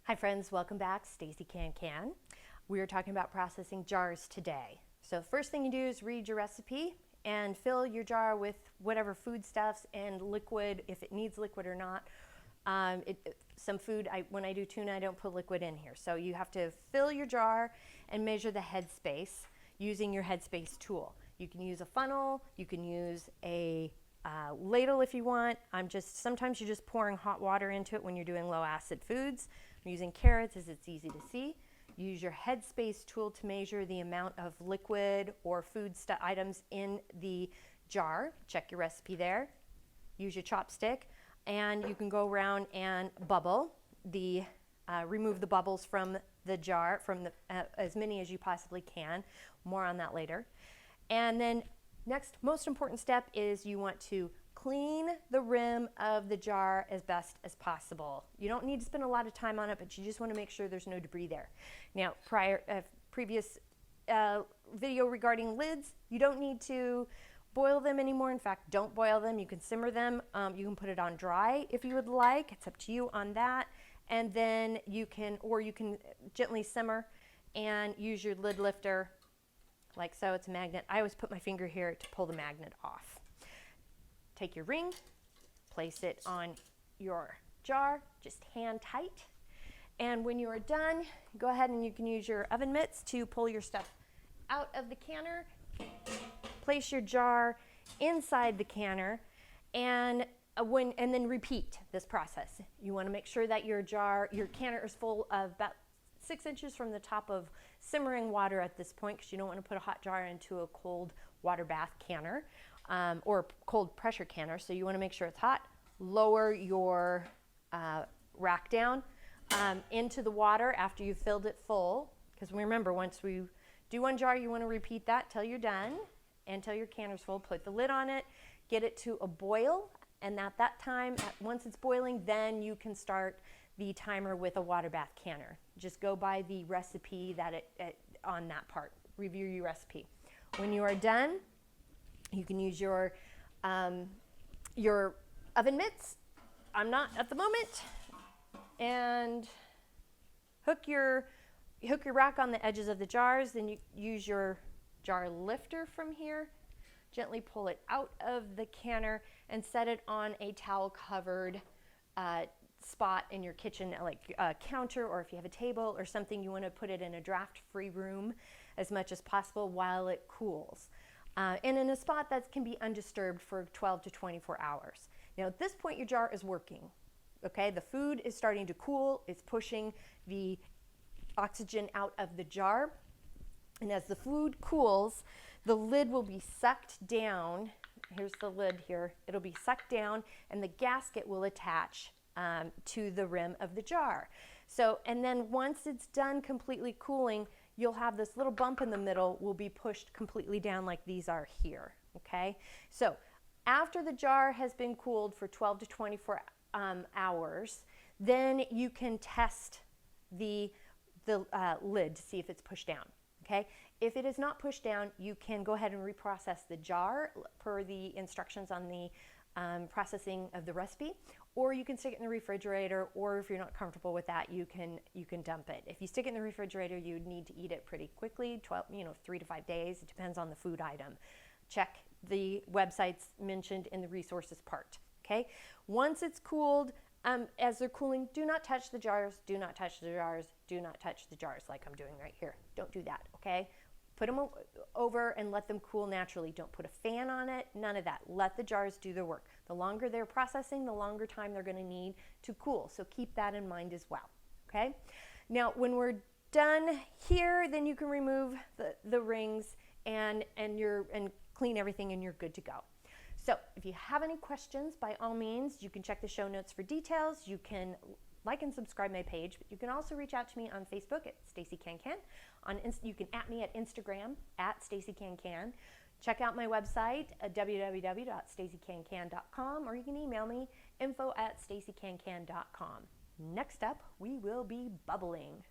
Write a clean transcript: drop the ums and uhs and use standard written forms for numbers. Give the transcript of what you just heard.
Hi friends, welcome back. Stacey Can. We are talking about processing jars today. So first thing you do is read your recipe and fill your jar with whatever foodstuffs and liquid, if it needs liquid or not. Some food, when I do tuna, I don't put liquid in here. So you have to fill your jar and measure the headspace using your headspace tool. You can use a funnel, you can use a ladle if you want. Sometimes you're just pouring hot water into it when you're doing low acid foods. I'm using carrots as it's easy to see. Use your headspace tool to measure the amount of liquid or food items in the jar. Check your recipe there. Use your chopstick and you can go around and remove the bubbles from the jar, as many as you possibly can. More on that later. And then next, most important step is you want to clean the rim of the jar as best as possible. You don't need to spend a lot of time on it, but you just want to make sure there's no debris there. Now, previous video regarding lids, you don't need to boil them anymore. In fact, don't boil them. You can simmer them. You can put it on dry if you would like. It's up to you on that. And then you can gently simmer and use your lid lifter like so. It's a magnet. I always put my finger here to pull the magnet off. Take your ring, place it on your jar, just hand tight. And when you are done, go ahead and you can use your oven mitts to pull your stuff out of the canner. Place your jar inside the canner and then repeat this process. You want to make sure that your canner is full of about 6 inches from the top of simmering water at this point, because you don't want to put a hot jar into a cold water bath canner or cold pressure canner. So you want to make sure it's hot. Lower your rack down into the water after you've filled it full, because remember, once we do one jar, you want to repeat that till you're done and till your canner's full. Put the lid on it, get it to a boil, and at that time, once it's boiling, then you can start the timer with a water bath canner. Just go by the recipe on that part. Review your recipe. When you are done, you can use your oven mitts. I'm not at the moment. And hook your rack on the edges of the jars. Then you use your jar lifter from here. Gently pull it out of the canner and set it on a towel-covered spot in your kitchen, like a counter, or if you have a table or something, you want to put it in a draft-free room as much as possible while it cools. And in a spot that can be undisturbed for 12 to 24 hours. Now at this point, your jar is working. Okay, the food is starting to cool. It's pushing the oxygen out of the jar. And as the food cools, the lid will be sucked down. Here's the lid here. It'll be sucked down and the gasket will attach to the rim of the jar. So, and then once it's done completely cooling, you'll have this little bump in the middle will be pushed completely down like these are here, okay? So after the jar has been cooled for 12 to 24 hours, then you can test the lid to see if it's pushed down, okay? If it is not pushed down, you can go ahead and reprocess the jar per the instructions on the processing of the recipe, or you can stick it in the refrigerator, or if you're not comfortable with that, you can dump it. If you stick it in the refrigerator, you would need to eat it pretty quickly, 3 to 5 days. It depends on the food item. Check the websites mentioned in the resources part, okay? Once it's cooled, as they're cooling, do not touch the jars, do not touch the jars, do not touch the jars like I'm doing right here. Don't do that, okay? Put them over and let them cool naturally. Don't put a fan on it, none of that. Let the jars do their work. The longer they're processing, the longer time they're gonna need to cool. So keep that in mind as well, okay? Now, when we're done here, then you can remove the rings and clean everything and you're good to go. So if you have any questions, by all means, you can check the show notes for details. You can like and subscribe my page, but you can also reach out to me on Facebook at Stacey Can. You can @ me at Instagram at Stacey Can. Check out my website at www.staceycancan.com, or you can email me info@staceycancan.com. Next up, we will be bubbling.